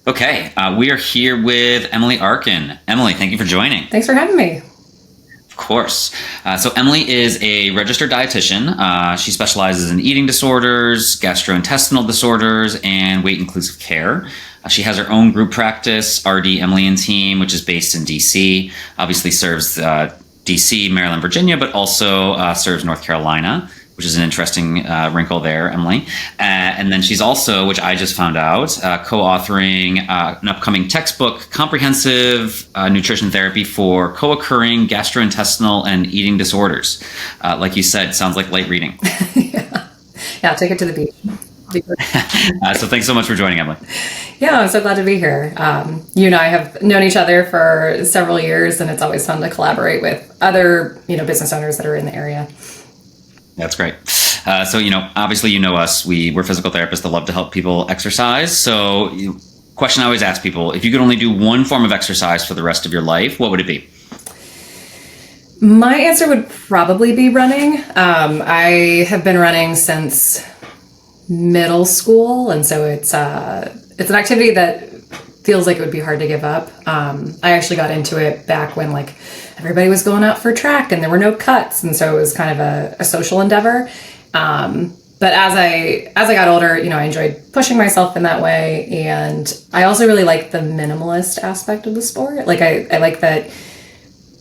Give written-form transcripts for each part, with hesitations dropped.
Okay, we are here with Emily Arkin. Emily, thank you for joining. Thanks for having me. Of course. So Emily is a registered dietitian. She specializes in eating disorders, gastrointestinal disorders, and weight-inclusive care. She has her own group practice, RD Emily and Team, which is based in DC. Obviously serves DC, Maryland, Virginia, but also serves North Carolina, which is an interesting wrinkle there, Emily. And then she's also, which I just found out, co-authoring an upcoming textbook, Comprehensive Nutrition Therapy for Co-occurring Gastrointestinal and Eating Disorders. Like you said, sounds like light reading. Yeah, take it to the beach. So thanks so much for joining, Emily. Yeah, I'm so glad to be here. You and I have known each other for several years, and it's always fun to collaborate with other, business owners that are in the area. That's great. So, obviously, us. We're physical therapists that love to help people exercise. So, question I always ask people, if you could only do one form of exercise for the rest of your life, what would it be? My answer would probably be running. I have been running since middle school, and so it's an activity that feels like it would be hard to give up. I actually got into it back when everybody was going out for track and there were no cuts, and so it was kind of a social endeavor. But as I got older, I enjoyed pushing myself in that way, and I also really like the minimalist aspect of the sport. I like that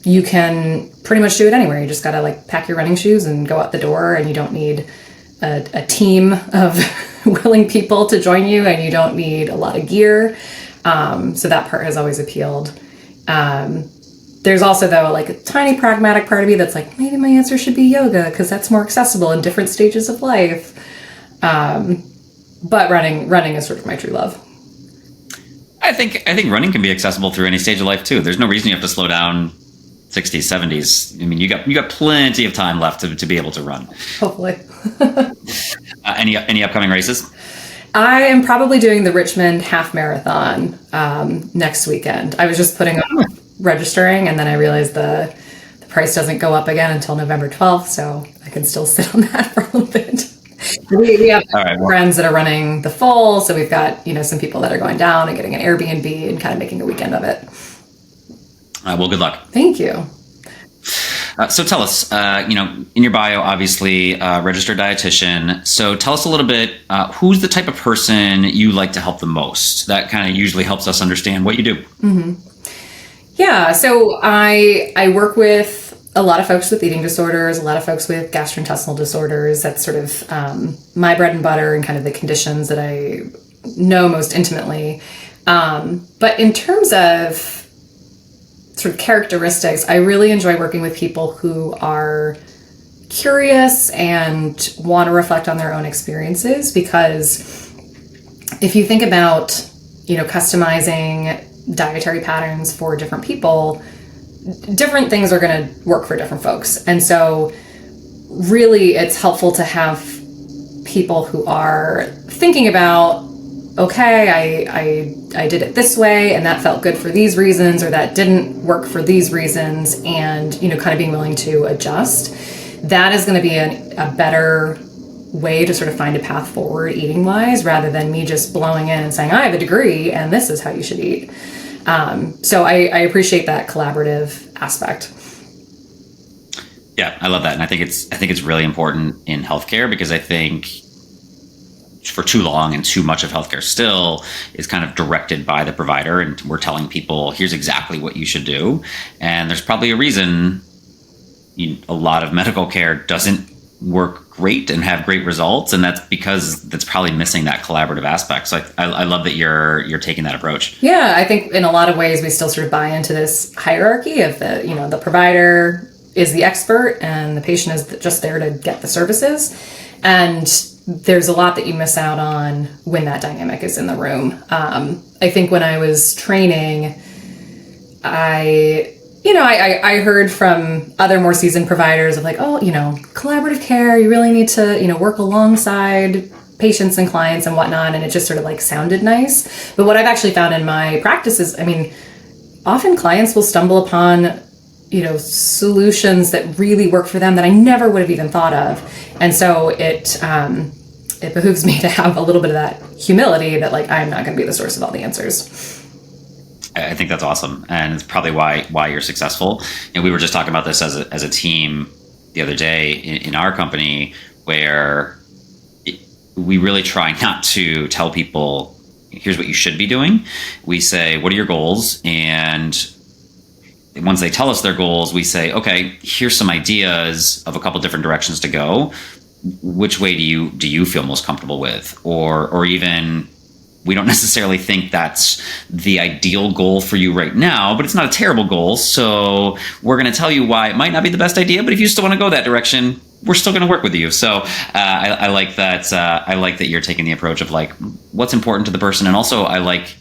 you can pretty much do it anywhere. You just gotta pack your running shoes and go out the door, and you don't need a team of willing people to join you, and you don't need a lot of gear. So that part has always appealed. There's also, though, a tiny pragmatic part of me that's maybe my answer should be yoga, because that's more accessible in different stages of life. But running is sort of my true love. I think running can be accessible through any stage of life too. There's no reason you have to slow down 60s, 70s. I mean, you got plenty of time left to be able to run. Hopefully. Any upcoming races? I am probably doing the Richmond half marathon next weekend. I was just putting off registering, and then I realized the price doesn't go up again until November 12th, so I can still sit on that for a little bit. We have friends that are running the full, so we've got some people that are going down and getting an Airbnb and kind of making a weekend of it. Well, good luck. Thank you. So tell us, in your bio, obviously, registered dietitian. So tell us a little bit, who's the type of person you like to help the most? That kind of usually helps us understand what you do. Mm-hmm. Yeah, so I work with a lot of folks with eating disorders, a lot of folks with gastrointestinal disorders. That's sort of my bread and butter and kind of the conditions that I know most intimately. But in terms of sort of characteristics, I really enjoy working with people who are curious and want to reflect on their own experiences, because if you think about, customizing dietary patterns for different people, different things are going to work for different folks. And so really it's helpful to have people who are thinking about, okay, I did it this way and that felt good for these reasons, or that didn't work for these reasons, and kind of being willing to adjust. That is going to be a better way to sort of find a path forward eating wise, rather than me just blowing in and saying, I have a degree and this is how you should eat. So I appreciate that collaborative aspect. Yeah, I love that. And I think it's really important in healthcare, because I think for too long and too much of healthcare still is kind of directed by the provider, and we're telling people, here's exactly what you should do. And there's probably a reason a lot of medical care doesn't work great and have great results, and that's because that's probably missing that collaborative aspect. So I love that you're taking that approach. Yeah, I think in a lot of ways we still sort of buy into this hierarchy of the provider is the expert and the patient is just there to get the services, and there's a lot that you miss out on when that dynamic is in the room. I think when I was training, I heard from other more seasoned providers of collaborative care, you really need to, work alongside patients and clients and whatnot. And it just sort of sounded nice. But what I've actually found in my practice is, often clients will stumble upon, solutions that really work for them that I never would have even thought of. And so it behooves me to have a little bit of that humility that like, I'm not going to be the source of all the answers. I think that's awesome. And it's probably why you're successful. And we were just talking about this as a team the other day in our company, where we really try not to tell people, here's what you should be doing. We say, what are your goals? And once they tell us their goals, we say, okay, here's some ideas of a couple different directions to go. Which way do you feel most comfortable with? Or even, we don't necessarily think that's the ideal goal for you right now, but it's not a terrible goal. So we're going to tell you why it might not be the best idea, but if you still want to go that direction, we're still going to work with you. So I like that. I like that you're taking the approach of like, what's important to the person. And also I like,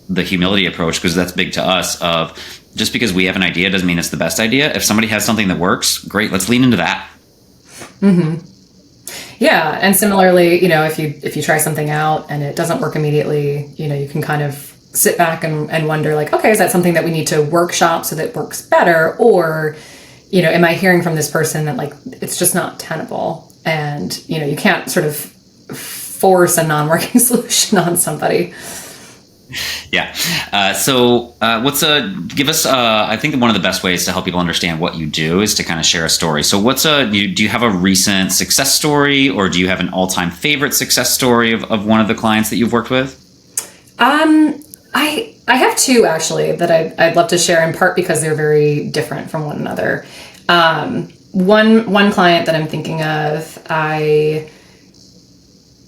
the humility approach, because that's big to us of, just because we have an idea doesn't mean it's the best idea. If somebody has something that works, great, let's lean into that. Mm-hmm. Yeah. And similarly, if you try something out and it doesn't work immediately, you can kind of sit back and wonder like, okay, is that something that we need to workshop so that it works better? Or, am I hearing from this person that like, it's just not tenable, and, you can't sort of force a non-working solution on somebody. Yeah. Give us, I think one of the best ways to help people understand what you do is to kind of share a story. So do you have a recent success story, or do you have an all-time favorite success story of one of the clients that you've worked with? I have two actually that I'd love to share, in part because they're very different from one another. One client that I'm thinking of,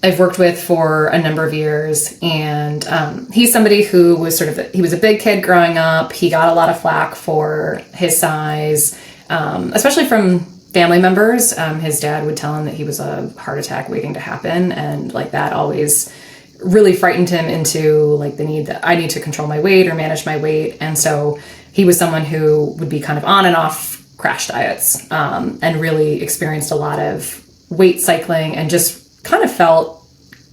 I've worked with for a number of years, and he's somebody who was he was a big kid growing up. He got a lot of flack for his size, especially from family members. His dad would tell him that he was a heart attack waiting to happen, and like that always really frightened him into like the need that I need to control my weight or manage my weight. And so he was someone who would be kind of on and off crash diets, and really experienced a lot of weight cycling, and just kind of felt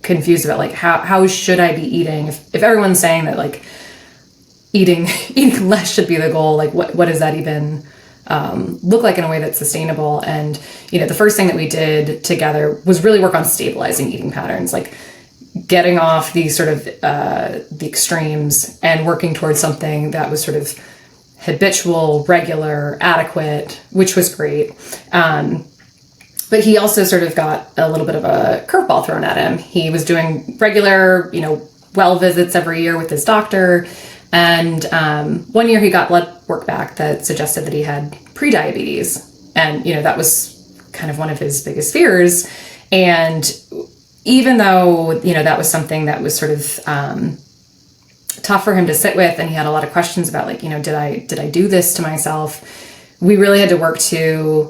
confused about like how should I be eating if everyone's saying that like eating less should be the goal. Like what does that even look like in a way that's sustainable? And the first thing that we did together was really work on stabilizing eating patterns, like getting off these sort of the extremes and working towards something that was sort of habitual, regular, adequate, which was great. But he also sort of got a little bit of a curveball thrown at him. He was doing regular, well visits every year with his doctor. And one year he got blood work back that suggested that he had prediabetes. And, that was kind of one of his biggest fears. And even though, that was something that was sort of tough for him to sit with, and he had a lot of questions about like, did I do this to myself? We really had to work to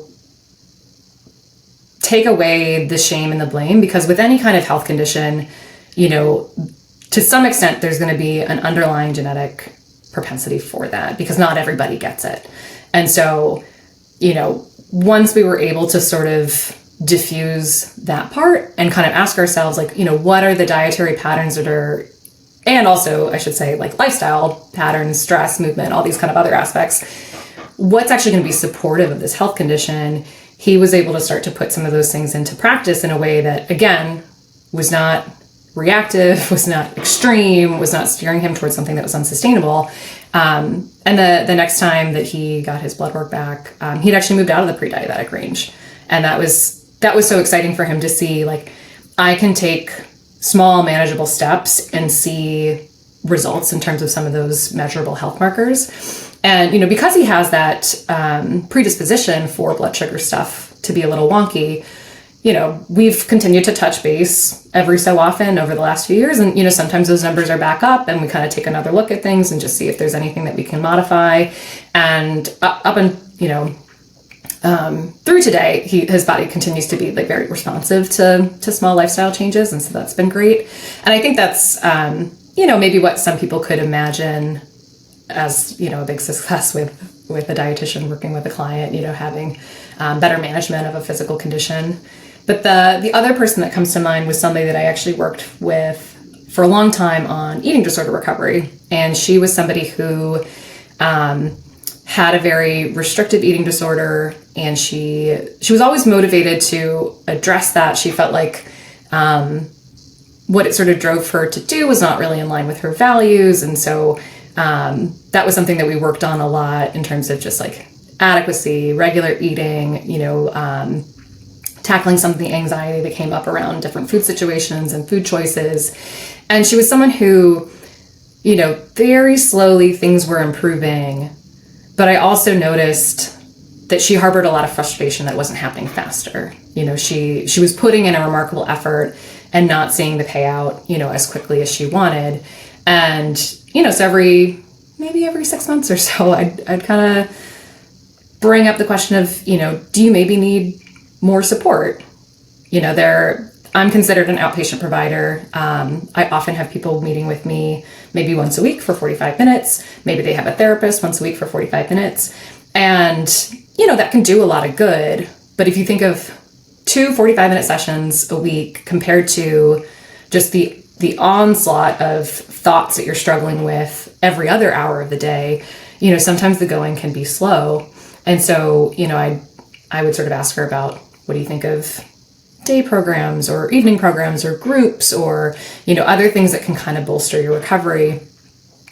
take away the shame and the blame, because with any kind of health condition, to some extent, there's going to be an underlying genetic propensity for that, because not everybody gets it. And so, once we were able to sort of diffuse that part and kind of ask ourselves, like, what are the dietary patterns that are, and also I should say like lifestyle patterns, stress, movement, all these kind of other aspects, what's actually going to be supportive of this health condition? He was able to start to put some of those things into practice in a way that, again, was not reactive, was not extreme, was not steering him towards something that was unsustainable. And the next time that he got his blood work back, he'd actually moved out of the pre-diabetic range. And that was so exciting for him to see, like, I can take small, manageable steps and see results in terms of some of those measurable health markers. And, because he has that predisposition for blood sugar stuff to be a little wonky, we've continued to touch base every so often over the last few years. And, sometimes those numbers are back up, and we kind of take another look at things and just see if there's anything that we can modify. And up and, through today, his body continues to be like very responsive to small lifestyle changes. And so that's been great. And I think that's, maybe what some people could imagine as, a big success with a dietitian working with a client, having better management of a physical condition. But the other person that comes to mind was somebody that I actually worked with for a long time on eating disorder recovery. And she was somebody who had a very restrictive eating disorder, and she was always motivated to address that. She felt like what it sort of drove her to do was not really in line with her values. And so that was something that we worked on a lot in terms of just like adequacy, regular eating, tackling some of the anxiety that came up around different food situations and food choices. And she was someone who, very slowly things were improving. But I also noticed that she harbored a lot of frustration that wasn't happening faster. She was putting in a remarkable effort and not seeing the payout, as quickly as she wanted. And, so every 6 months or so, I'd kind of bring up the question of, do you maybe need more support? I'm considered an outpatient provider. I often have people meeting with me maybe once a week for 45 minutes. Maybe they have a therapist once a week for 45 minutes. And, that can do a lot of good. But if you think of 2 45-minute sessions a week compared to just the onslaught of thoughts that you're struggling with every other hour of the day, sometimes the going can be slow. And so, I would sort of ask her about, what do you think of day programs or evening programs or groups or, other things that can kind of bolster your recovery.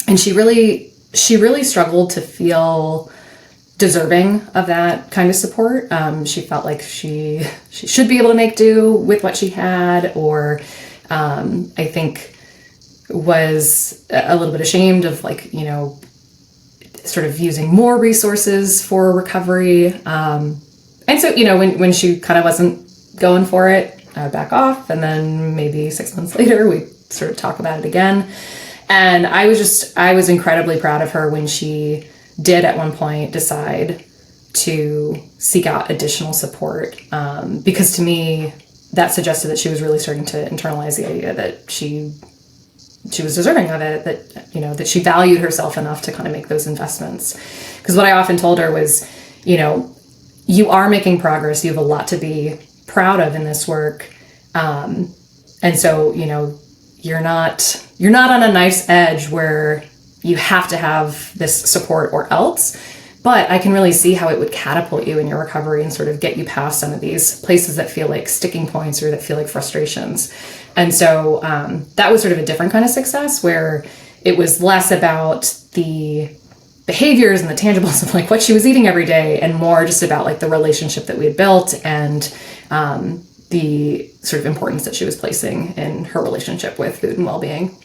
And she really struggled to feel deserving of that kind of support. She felt like she should be able to make do with what she had, or I think was a little bit ashamed of sort of using more resources for recovery. And so, when she kind of wasn't going for it, I would back off. And then maybe 6 months later, we sort of talk about it again. And I was incredibly proud of her when she did at one point decide to seek out additional support. Because to me, that suggested that she was really starting to internalize the idea that she was deserving of it, that, that she valued herself enough to kind of make those investments. Because what I often told her was, you are making progress. You have a lot to be proud of in this work. And so, you're not on a nice edge where you have to have this support or else, but I can really see how it would catapult you in your recovery and sort of get you past some of these places that feel like sticking points or that feel like frustrations. And so that was sort of a different kind of success, where it was less about the behaviors and the tangibles of like what she was eating every day, and more just about like the relationship that we had built and the sort of importance that she was placing in her relationship with food and well-being.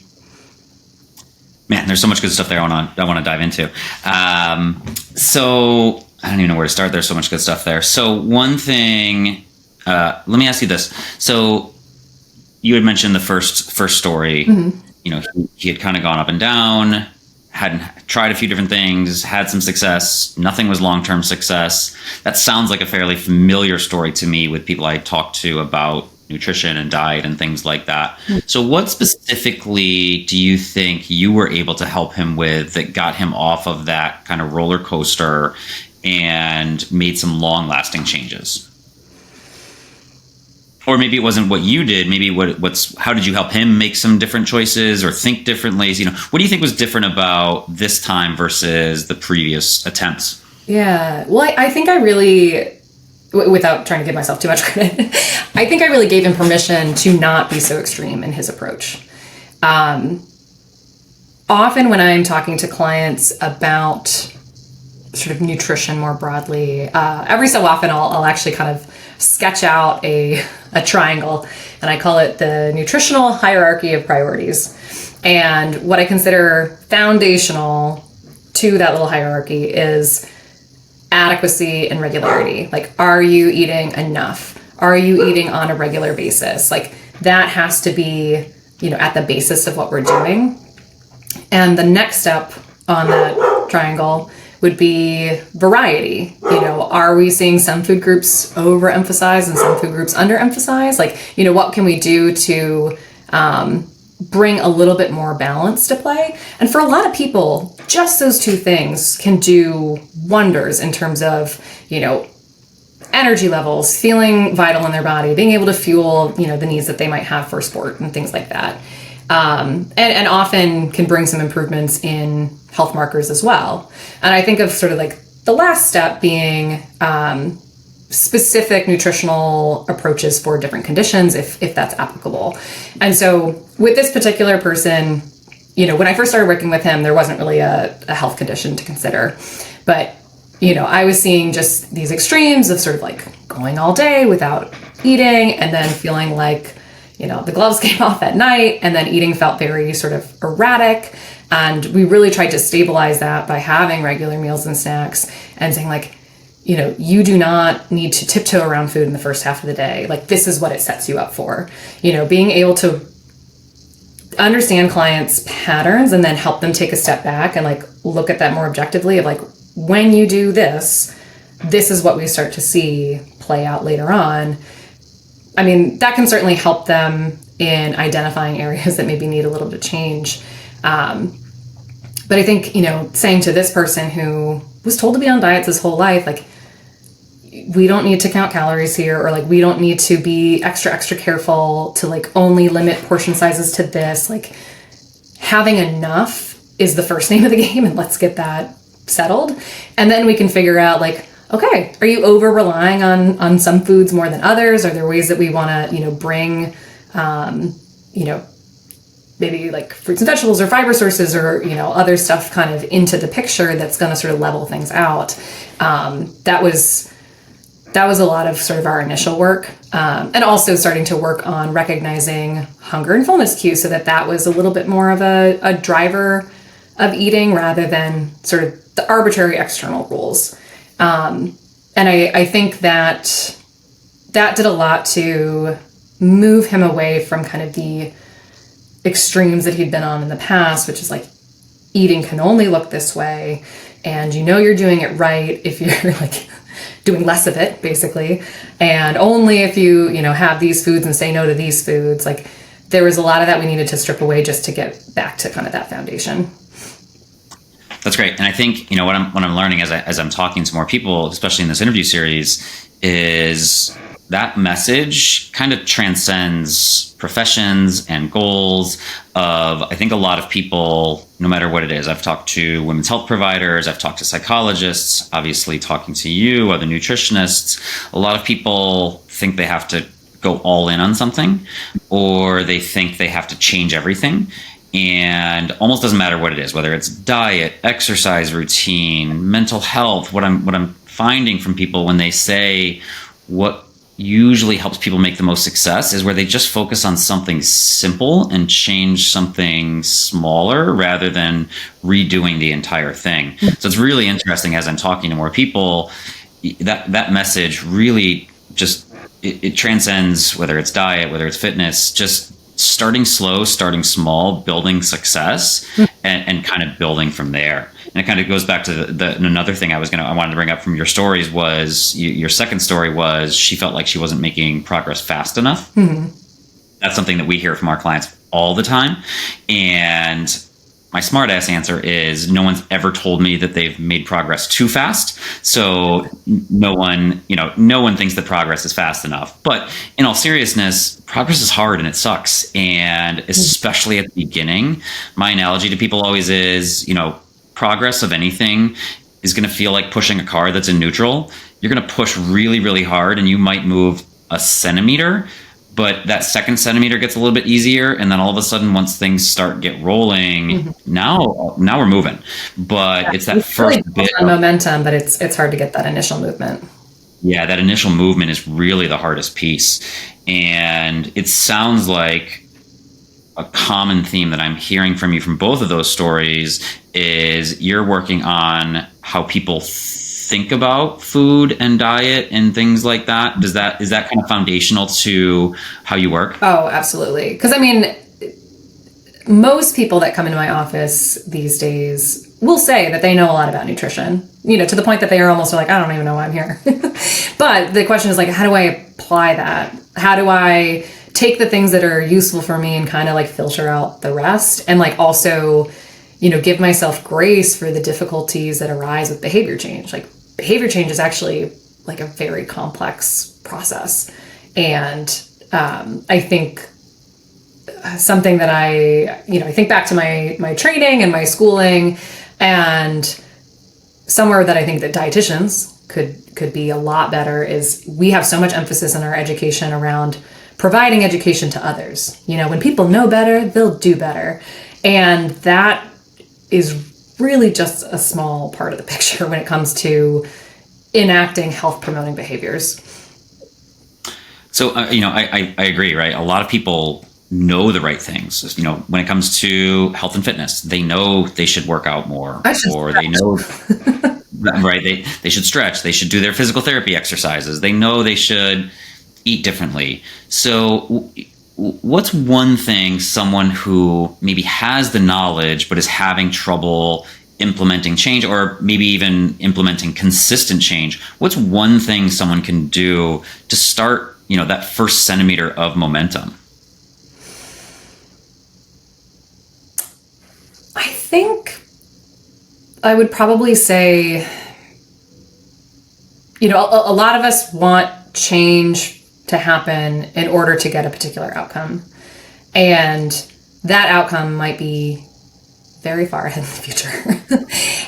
Man, there's so much good stuff there I want to dive into. So I don't even know where to start. There's so much good stuff there. So one thing, let me ask you this. So you had mentioned the first story. Mm-hmm. He had kind of gone up and down, hadn't tried a few different things, had some success. Nothing was long-term success. That sounds like a fairly familiar story to me with people I talk to about nutrition and diet and things like that. So what specifically do you think you were able to help him with that got him off of that kind of roller coaster and made some long-lasting changes? Or maybe it wasn't what you did. Maybe how did you help him make some different choices or think differently? What do you think was different about this time versus the previous attempts? Yeah, well, I think I really, without trying to give myself too much credit, I think I really gave him permission to not be so extreme in his approach. Often when I'm talking to clients about sort of nutrition more broadly, every so often I'll actually kind of sketch out a triangle, and I call it the nutritional hierarchy of priorities. And what I consider foundational to that little hierarchy is adequacy and regularity. Like, are you eating enough? Are you eating on a regular basis? Like, that has to be, at the basis of what we're doing. And the next step on that triangle would be variety. Are we seeing some food groups overemphasize and some food groups underemphasize? Like, what can we do to bring a little bit more balance to play? And for a lot of people, just those two things can do wonders in terms of, energy levels, feeling vital in their body, being able to fuel, the needs that they might have for sport and things like that. And often can bring some improvements in health markers as well. And I think of sort of like the last step being specific nutritional approaches for different conditions if that's applicable. And so with this particular person, when I first started working with him, there wasn't really a health condition to consider. But, I was seeing just these extremes of sort of like going all day without eating and then feeling like, the gloves came off at night, and then eating felt very sort of erratic. And we really tried to stabilize that by having regular meals and snacks and saying like, you do not need to tiptoe around food in the first half of the day. Like, this is what it sets you up for. Being able to understand clients' patterns and then help them take a step back and like look at that more objectively of like, when you do this, this is what we start to see play out later on. I mean, that can certainly help them in identifying areas that maybe need a little bit of change. But I think, saying to this person who was told to be on diets his whole life, like, we don't need to count calories here, or like, we don't need to be extra careful to like only limit portion sizes to this. Like, having enough is the first name of the game, and let's get that settled. And then we can figure out like, okay, are you over relying on some foods more than others? Are there ways that we want to, bring, maybe like fruits and vegetables or fiber sources or, other stuff kind of into the picture that's going to sort of level things out. That was a lot of sort of our initial work. And also starting to work on recognizing hunger and fullness cues so that was a little bit more of a driver of eating rather than sort of the arbitrary external rules. And I think that did a lot to move him away from kind of the extremes that he'd been on in the past, which is like eating can only look this way, and you're doing it right if you're like doing less of it, basically, and only if you have these foods and say no to these foods. Like, there was a lot of that we needed to strip away just to get back to kind of that foundation. That's great. And I think, what I'm learning as I'm talking to more people, especially in this interview series, is that message kind of transcends professions and goals of, I think, a lot of people, no matter what it is. I've talked to women's health providers, I've talked to psychologists, obviously talking to you, other nutritionists. A lot of people think they have to go all in on something, or they think they have to change everything. And almost doesn't matter what it is, whether it's diet, exercise routine, mental health. What I'm finding from people when they say what usually helps people make the most success is where they just focus on something simple and change something smaller rather than redoing the entire thing. So it's really interesting as I'm talking to more people, that message really just, it transcends whether it's diet, whether it's fitness, just starting slow, starting small, building success, and kind of building from there. And it kind of goes back to another thing I wanted to bring up from your stories was your second story was she felt like she wasn't making progress fast enough. Mm-hmm. That's something that we hear from our clients all the time. And my smart ass answer is no one's ever told me that they've made progress too fast. So no one thinks that progress is fast enough. But in all seriousness, progress is hard and it sucks. And especially at the beginning, my analogy to people always is, progress of anything is going to feel like pushing a car that's in neutral. You're going to push really, really hard and you might move a centimeter, but that second centimeter gets a little bit easier. And then all of a sudden, once things start get rolling, now we're moving. But it's that first bit of momentum, but it's hard to get that initial movement. Yeah, that initial movement is really the hardest piece. And it sounds like a common theme that I'm hearing from you from both of those stories is you're working on how people think about food and diet and things like that. Is that kind of foundational to how you work? Oh, absolutely. Because most people that come into my office these days will say that they know a lot about nutrition, to the point that they are almost like, I don't even know why I'm here. But the question is like, how do I apply that? How do I take the things that are useful for me and kind of like filter out the rest, and like also, give myself grace for the difficulties that arise with behavior change. Like, behavior change is actually like a very complex process. And I think something that I think back to my training and my schooling, and somewhere that I think that dietitians could be a lot better is we have so much emphasis in our education around providing education to others. When people know better, they'll do better. And that is really just a small part of the picture when it comes to enacting health promoting behaviors. So, I agree, right? A lot of people know the right things. When it comes to health and fitness, they know they should work out more, or they know, right? They should stretch. They should do their physical therapy exercises. They know they should eat differently. So what's one thing someone who maybe has the knowledge but is having trouble implementing change, or maybe even implementing consistent change, what's one thing someone can do to start, that first centimeter of momentum? I think I would probably say, a lot of us want change to happen in order to get a particular outcome. And that outcome might be very far ahead in the future.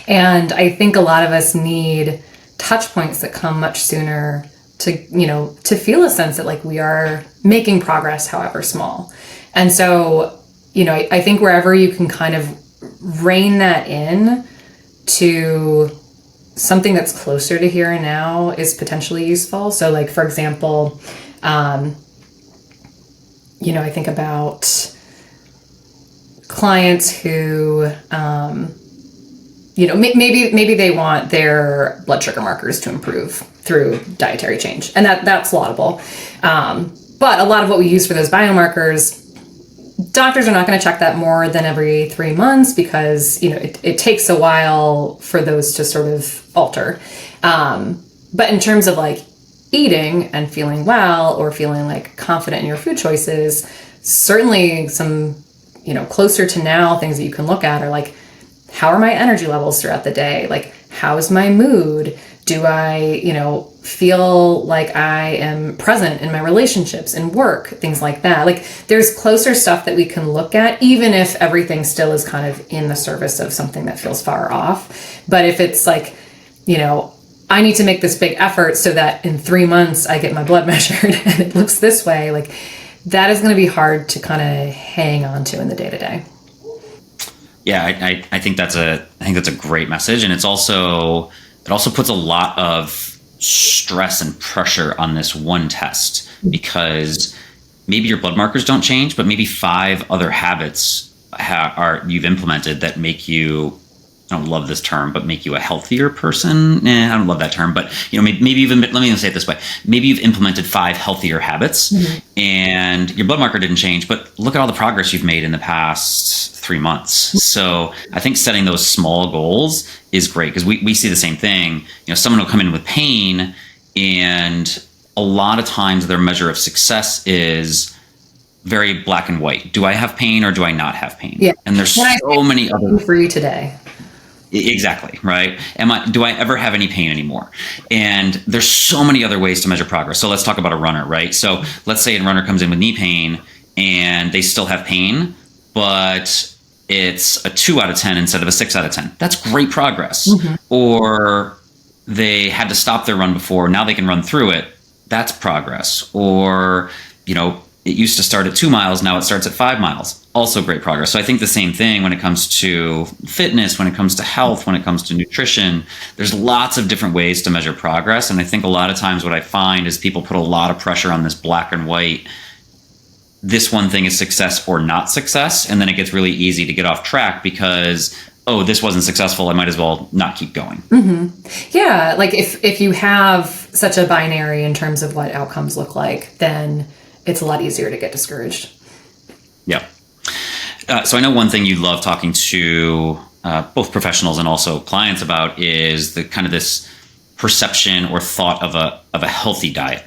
And I think a lot of us need touch points that come much sooner to feel a sense that like we are making progress, however small. And so, I think wherever you can kind of rein that in to something that's closer to here and now is potentially useful. So like, for example, I think about clients who, maybe they want their blood sugar markers to improve through dietary change, and that's laudable. But a lot of what we use for those biomarkers, doctors are not going to check that more than every 3 months because, it takes a while for those to sort of alter. But in terms of like eating and feeling well or feeling like confident in your food choices, certainly some, closer to now things that you can look at are like, how are my energy levels throughout the day? Like, how's my mood? Do I, feel like I am present in my relationships and work, things like that. Like, there's closer stuff that we can look at, even if everything still is kind of in the service of something that feels far off. But if it's like, I need to make this big effort so that in 3 months I get my blood measured and it looks this way, like that is going to be hard to kind of hang on to in the day to day. Yeah, I think that's a great message, and it also puts a lot of stress and pressure on this one test, because maybe your blood markers don't change, but maybe 5 other habits you've implemented that make you, I don't love this term, but make you a healthier person. I don't love that term, but maybe even, let me say it this way. Maybe you've implemented 5 healthier habits, and your blood marker didn't change, but look at all the progress you've made in the past 3 months. So I think setting those small goals is great, because we see the same thing. Someone will come in with pain, and a lot of times their measure of success is very black and white. Do I have pain or do I not have pain? Yeah. And there's so many other for you today. Exactly, right? Do I ever have any pain anymore? And there's so many other ways to measure progress. So let's talk about a runner, right? So let's say a runner comes in with knee pain and they still have pain, but it's a 2 out of 10 instead of a 6 out of 10. That's great progress. Or they had to stop their run before, now they can run through it. That's progress. Or, it used to start at 2 miles, now it starts at 5 miles. Also great progress. So I think the same thing when it comes to fitness, when it comes to health, when it comes to nutrition. There's lots of different ways to measure progress. And I think a lot of times what I find is people put a lot of pressure on this black and white. This one thing is success or not success. And then it gets really easy to get off track because, oh, this wasn't successful, I might as well not keep going. Yeah, like if you have such a binary in terms of what outcomes look like, then it's a lot easier to get discouraged. Yeah. So I know one thing you love talking to both professionals and also clients about is the kind of this perception or thought of a healthy diet.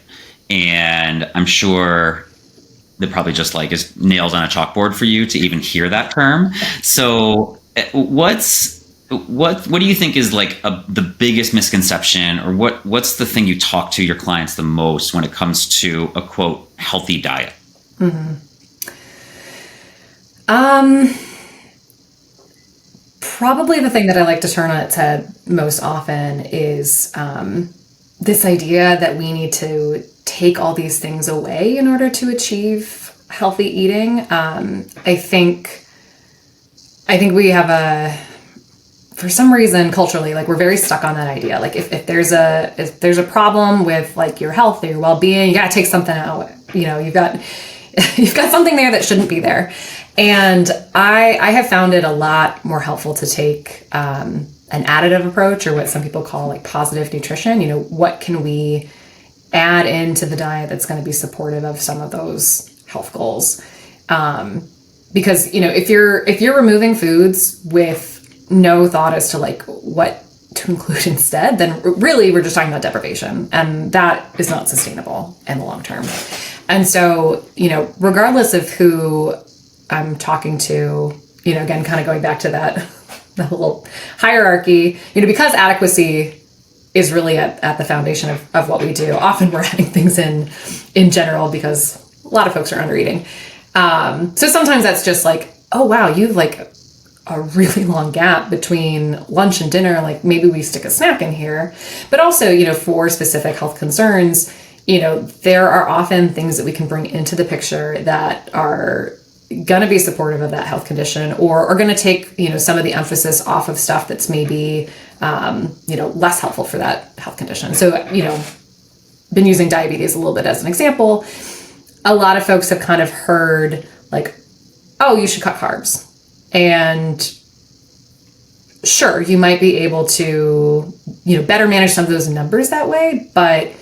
And I'm sure that probably just like is nails on a chalkboard for you to even hear that term. So what do you think is like the biggest misconception, or what's the thing you talk to your clients the most when it comes to a quote healthy diet? Probably the thing that I like to turn on its head most often is this idea that we need to take all these things away in order to achieve healthy eating. I think we have for some reason culturally, like we're very stuck on that idea. Like if there's a problem with like your health or your well-being, you gotta take something out. You've got something there that shouldn't be there. And I have found it a lot more helpful to take an additive approach, or what some people call like positive nutrition. What can we add into the diet that's going to be supportive of some of those health goals? Because if you're removing foods with no thought as to like what to include instead, then really we're just talking about deprivation, and that is not sustainable in the long term. And so, regardless of who I'm talking to, again, kind of going back to that little hierarchy, because adequacy is really at the foundation of what we do. Often we're adding things in general because a lot of folks are under eating. So sometimes that's just like, oh wow, you've like a really long gap between lunch and dinner. Like maybe we stick a snack in here. But also, for specific health concerns, there are often things that we can bring into the picture that are going to be supportive of that health condition, or are going to take, some of the emphasis off of stuff that's maybe, less helpful for that health condition. So, been using diabetes a little bit as an example. A lot of folks have kind of heard like, oh, you should cut carbs. And sure, you might be able to, better manage some of those numbers that way. But,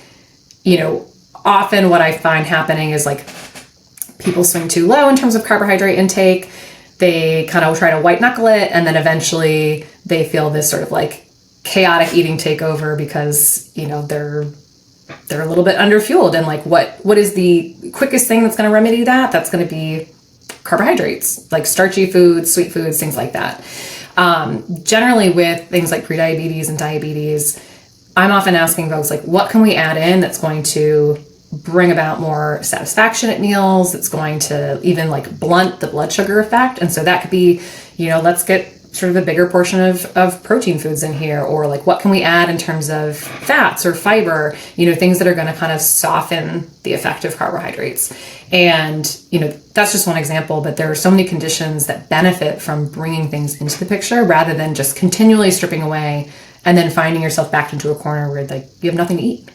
often what I find happening is like people swing too low in terms of carbohydrate intake. They kind of try to white knuckle it. And then eventually they feel this sort of like chaotic eating takeover because, they're a little bit underfueled. And like, what is the quickest thing that's going to remedy that? That's going to be carbohydrates, like starchy foods, sweet foods, things like that. Generally with things like prediabetes and diabetes, I'm often asking folks like, what can we add in that's going to bring about more satisfaction at meals? It's going to even like blunt the blood sugar effect. And so that could be, let's get sort of a bigger portion of protein foods in here, or like what can we add in terms of fats or fiber, things that are going to kind of soften the effect of carbohydrates. And, that's just one example, but there are so many conditions that benefit from bringing things into the picture rather than just continually stripping away and then finding yourself backed into a corner where like you have nothing to eat.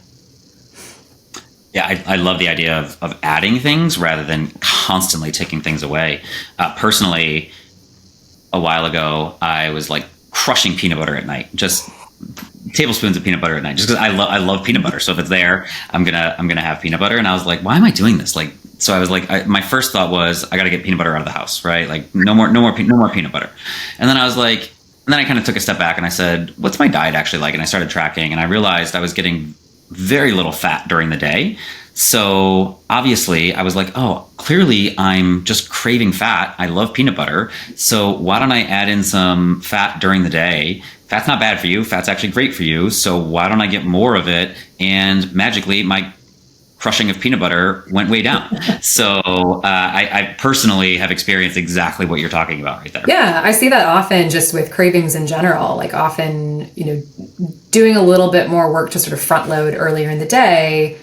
Yeah, I love the idea of adding things rather than constantly taking things away. Personally, a while ago, I was like crushing peanut butter at night, just tablespoons of peanut butter at night, just because I love peanut butter. So if it's there, I'm gonna have peanut butter. And I was like, why am I doing this? Like, so I was like, my first thought was I got to get peanut butter out of the house, right? Like no more peanut butter. And then I was like, and then I kind of took a step back and I said, what's my diet actually like? And I started tracking, and I realized I was getting very little fat during the day. So obviously I was like, oh, clearly I'm just craving fat. I love peanut butter. So why don't I add in some fat during the day? Fat's not bad for you. Fat's actually great for you. So why don't I get more of it? And magically my crushing of peanut butter went way down. So I personally have experienced exactly what you're talking about right there. Yeah, I see that often just with cravings in general. Like often, doing a little bit more work to sort of front load earlier in the day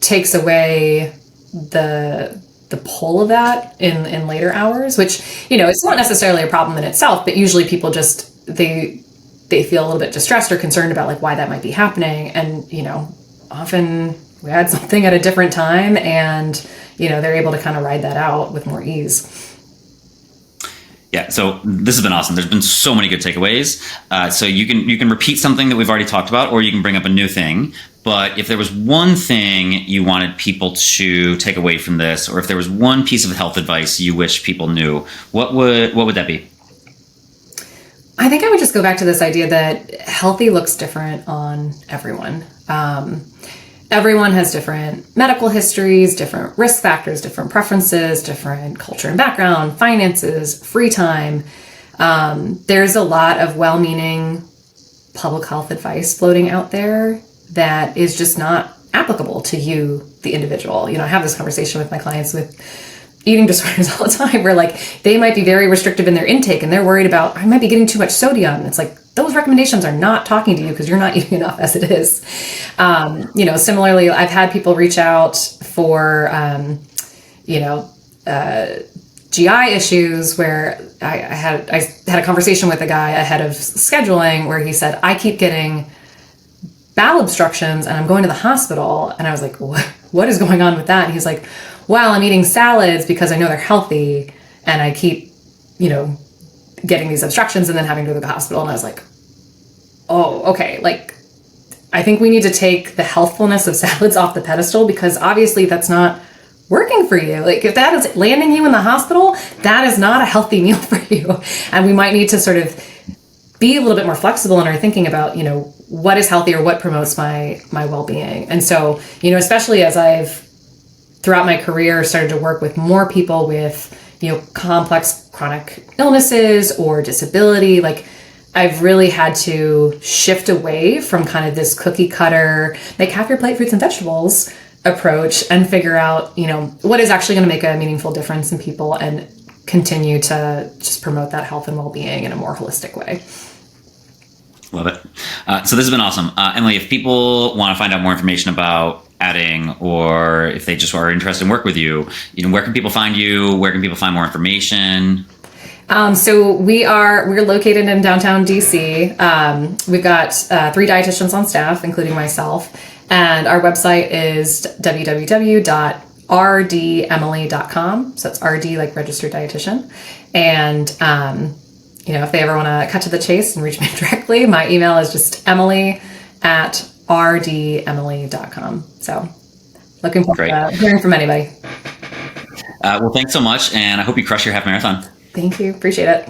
takes away the pull of that in later hours, which, it's not necessarily a problem in itself, but usually people just, they feel a little bit distressed or concerned about like why that might be happening. And, often we add something at a different time and, they're able to kind of ride that out with more ease. Yeah, so this has been awesome. There's been so many good takeaways. So you can repeat something that we've already talked about, or you can bring up a new thing. But if there was one thing you wanted people to take away from this, or if there was one piece of health advice you wish people knew, what would that be? I think I would just go back to this idea that healthy looks different on everyone. Everyone has different medical histories, different risk factors, different preferences, different culture and background, finances, free time. There's a lot of well-meaning public health advice floating out there that is just not applicable to you, the individual. I have this conversation with my clients with, eating disorders all the time where like they might be very restrictive in their intake and they're worried about, I might be getting too much sodium. It's like, those recommendations are not talking to you because you're not eating enough as it is. Similarly, I've had people reach out for, GI issues where I had a conversation with a guy ahead of scheduling where he said, I keep getting bowel obstructions and I'm going to the hospital. And I was like, what is going on with that? And he's like, well, I'm eating salads because I know they're healthy and I keep, getting these obstructions and then having to go to the hospital. And I was like, oh, okay. Like, I think we need to take the healthfulness of salads off the pedestal because obviously that's not working for you. Like if that is landing you in the hospital, that is not a healthy meal for you. And we might need to sort of be a little bit more flexible in our thinking about, what is healthy or what promotes my well-being. And so, especially as I've throughout my career started to work with more people with, complex chronic illnesses or disability, like I've really had to shift away from kind of this cookie cutter, make half your plate fruits and vegetables approach and figure out, what is actually going to make a meaningful difference in people and continue to just promote that health and well-being in a more holistic way. Love it. So this has been awesome. Emily, if people want to find out more information about adding or if they just are interested in work with you, where can people find you? Where can people find more information? So we're located in downtown DC. We've got 3 dietitians on staff, including myself. And our website is www.rdemily.com. So it's RD like registered dietitian. And, if they ever want to cut to the chase and reach me directly, my email is just emily@rdemily.com. So looking forward to hearing from anybody. Well, thanks so much. And I hope you crush your half marathon. Thank you. Appreciate it.